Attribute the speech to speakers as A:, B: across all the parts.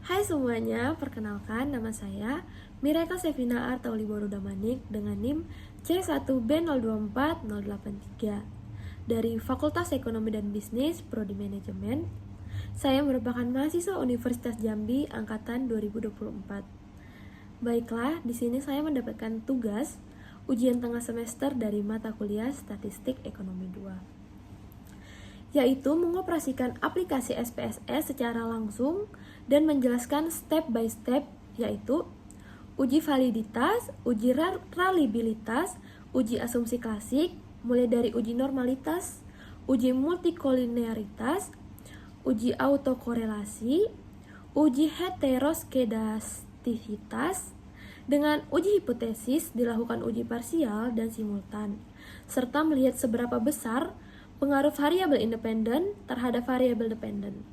A: Hai semuanya, perkenalkan nama saya Mireka Sevina Artauliboru Damanik dengan NIM C1B024083 dari Fakultas Ekonomi dan Bisnis, Prodi Manajemen. Saya merupakan mahasiswa Universitas Jambi angkatan 2024. Baiklah, di sini saya mendapatkan tugas ujian tengah semester dari mata kuliah Statistik Ekonomi 2, yaitu mengoperasikan aplikasi SPSS secara langsung dan menjelaskan step by step, yaitu uji validitas, uji reliabilitas, uji asumsi klasik, mulai dari uji normalitas, uji multikolinearitas, uji autokorelasi, uji heteroskedastisitas, dengan uji hipotesis dilakukan uji parsial dan simultan, serta melihat seberapa besar pengaruh variabel independen terhadap variabel dependen.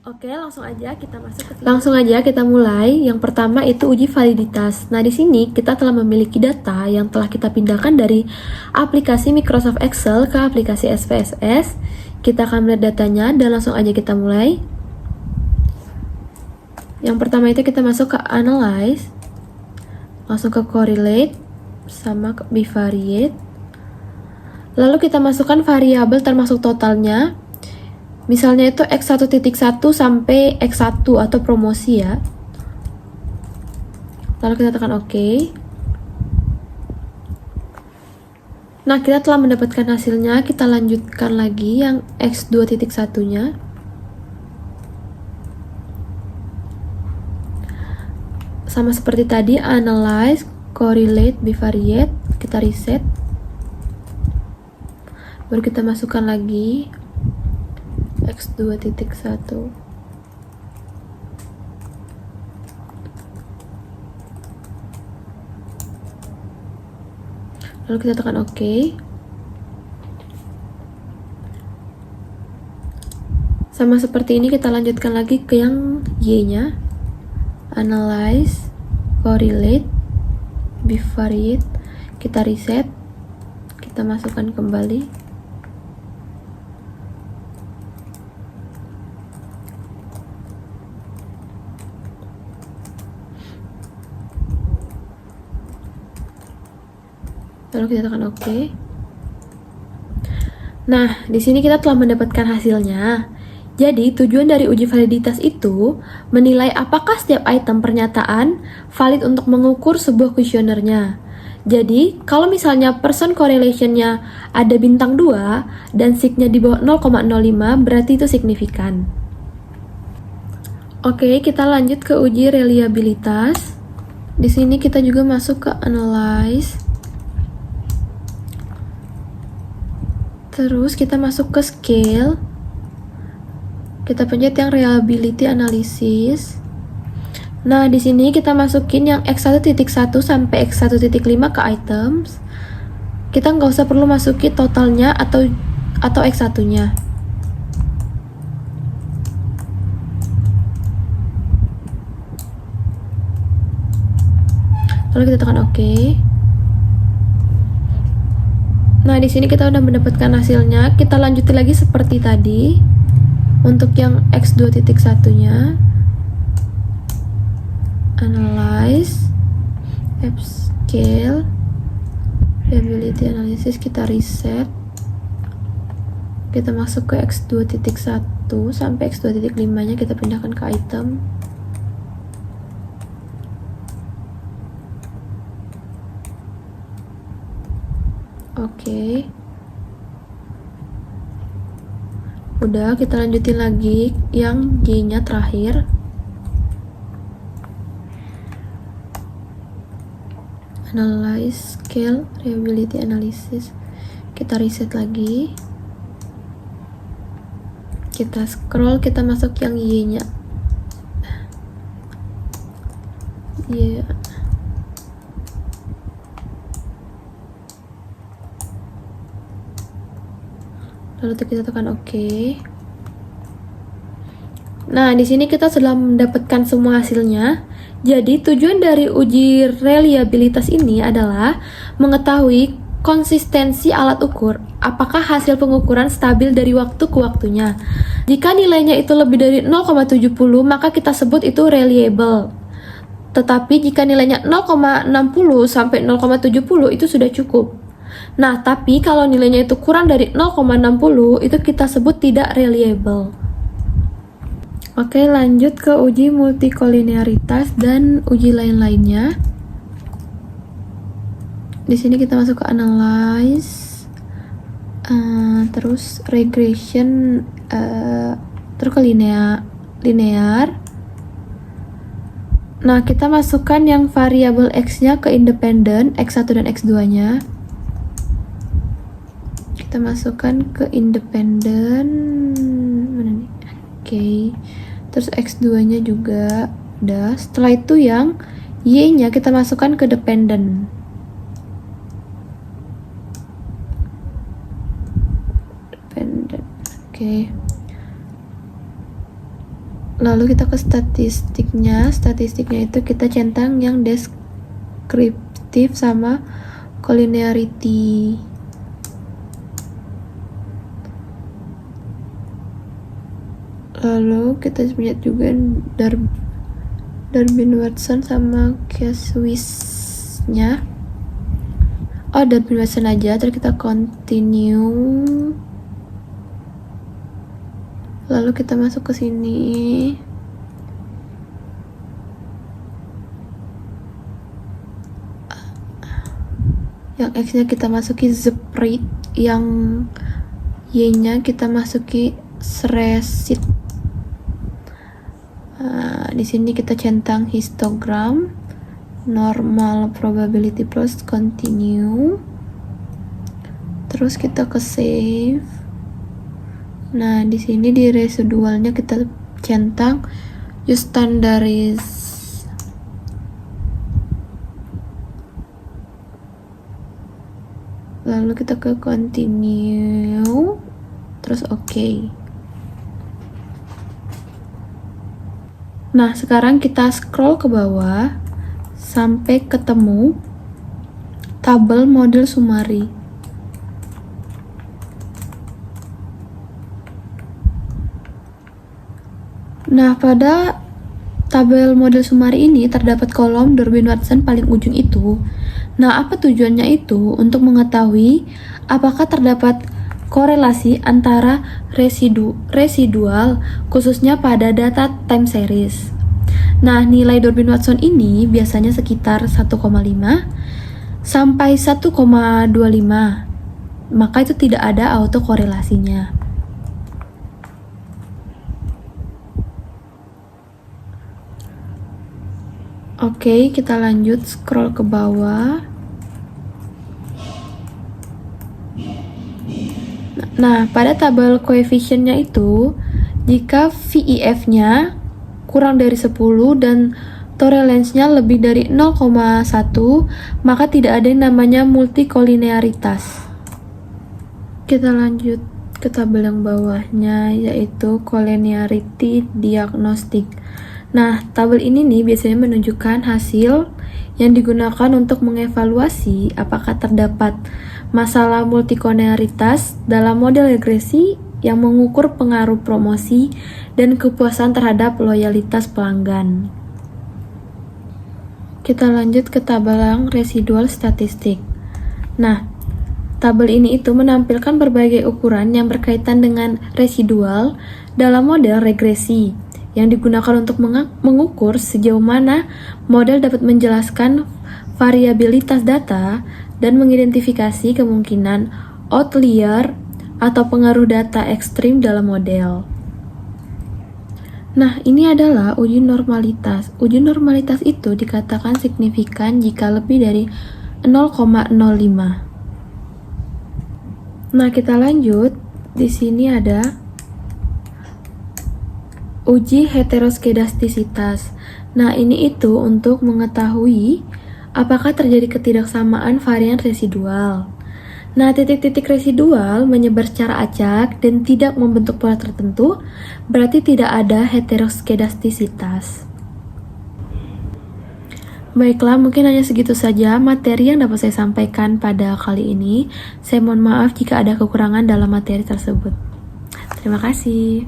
A: Oke, langsung aja kita mulai. Yang pertama itu uji validitas. Nah, di sini kita telah memiliki data yang telah kita pindahkan dari aplikasi Microsoft Excel ke aplikasi SPSS. Kita akan melihat datanya dan langsung aja kita mulai. Yang pertama itu kita masuk ke Analyze, langsung ke Correlate, sama ke Bivariate. Lalu kita masukkan variabel termasuk totalnya. Misalnya itu X1.1 sampai X1 atau promosi ya. Lalu kita tekan OK. Nah, kita telah mendapatkan hasilnya. Kita lanjutkan lagi yang X2.1-nya. Sama seperti tadi, Analyze, Correlate, Bivariate. Kita reset. Baru kita masukkan lagi X2.1. Lalu kita tekan OK. Sama seperti ini kita lanjutkan lagi ke yang Y-nya. Analyze, Correlate, Bivariate. Kita reset. Kita masukkan kembali. Lalu kita tekan OK. Nah, di sini kita telah mendapatkan hasilnya. Jadi, tujuan dari uji validitas itu menilai apakah setiap item pernyataan valid untuk mengukur sebuah kuesionernya. Jadi, kalau misalnya person correlation-nya ada bintang 2 dan sig-nya di bawah 0,05, berarti itu signifikan. Oke, kita lanjut ke uji reliabilitas. Di sini kita juga masuk ke Analyze. Terus kita masuk ke Scale. Kita pencet yang Reliability Analysis. Nah, di sini kita masukin yang X1.1 sampai X1.5 ke items. Kita nggak usah perlu masukin totalnya atau X1-nya. Lalu kita tekan OK. Nah, di sini kita udah mendapatkan hasilnya. Kita lanjutin lagi seperti tadi. Untuk yang X2.1-nya, Analyze, Scale, Reliability Analysis, kita reset. Kita masuk ke X2.1 sampai X2.5-nya kita pindahkan ke item. Oke. Udah, kita lanjutin lagi yang Y-nya terakhir. Analyze, Scale, Reliability Analysis. Kita reset lagi. Kita scroll, kita masuk yang Y-nya. Yeah. Lalu kita tekan OK. Nah, di sini kita sudah mendapatkan semua hasilnya. Jadi, tujuan dari uji reliabilitas ini adalah mengetahui konsistensi alat ukur, apakah hasil pengukuran stabil dari waktu ke waktunya. Jika nilainya itu lebih dari 0,70, maka kita sebut itu reliable. Tetapi jika nilainya 0,60 sampai 0,70 itu sudah cukup. Nah, tapi kalau nilainya itu kurang dari 0,60 itu kita sebut tidak reliable. Oke, lanjut ke uji multikolinearitas dan uji lain-lainnya. Di sini kita masuk ke analyze, terus regression, terus ke linear. Nah, kita masukkan yang variabel x-nya ke independen, x1 dan x2-nya. Kita masukkan ke independen, mana nih? Oke. Terus x2-nya juga udah. Setelah itu yang y-nya kita masukkan ke dependen. Oke. Lalu kita ke statistiknya. Statistiknya itu kita centang yang deskriptif sama collinearity. Lalu kita lihat juga Darwin-Watson sama Case-Wise-nya. Oh, Darwin-Watson aja, terus kita continue. Lalu kita masuk ke sini. Yang x-nya kita masuki spread, yang y-nya kita masuki spreadsheet. Di sini kita centang histogram, normal probability plus continue. Terus kita ke save. Nah, di sini di residualnya kita centang use standardized. Lalu kita ke continue, terus oke. Nah, sekarang kita scroll ke bawah sampai ketemu tabel model summary. Nah, pada tabel model summary ini terdapat kolom Darwin-Watson paling ujung itu. Nah, apa tujuannya itu? Untuk mengetahui apakah terdapat korelasi antara residual khususnya pada data time series. Nah, nilai Darwin-Watson ini biasanya sekitar 1,5 sampai 1,25. Maka itu tidak ada autokorelasinya. Oke, kita lanjut scroll ke bawah. Nah, pada tabel koefisiennya itu, jika VIF-nya kurang dari 10 dan tolerance-nya lebih dari 0,1, maka tidak ada yang namanya multikolinearitas. Kita lanjut ke tabel yang bawahnya, yaitu collinearity diagnostic. Nah, tabel ini nih biasanya menunjukkan hasil yang digunakan untuk mengevaluasi apakah terdapat masalah multikolinearitas dalam model regresi yang mengukur pengaruh promosi dan kepuasan terhadap loyalitas pelanggan. Kita lanjut ke tabel yang residual statistik. Nah, tabel ini itu menampilkan berbagai ukuran yang berkaitan dengan residual dalam model regresi yang digunakan untuk mengukur sejauh mana model dapat menjelaskan variabilitas data dan mengidentifikasi kemungkinan outlier atau pengaruh data ekstrim dalam model. Nah, ini adalah uji normalitas. Uji normalitas itu dikatakan signifikan jika lebih dari 0,05. Nah, kita lanjut. Di sini ada uji heteroskedastisitas. Nah, ini itu untuk mengetahui apakah terjadi ketidaksamaan varian residual. Nah, titik-titik residual menyebar secara acak dan tidak membentuk pola tertentu, berarti tidak ada heteroskedastisitas. Baiklah, mungkin hanya segitu saja materi yang dapat saya sampaikan pada kali ini. Saya mohon maaf jika ada kekurangan dalam materi tersebut. Terima kasih.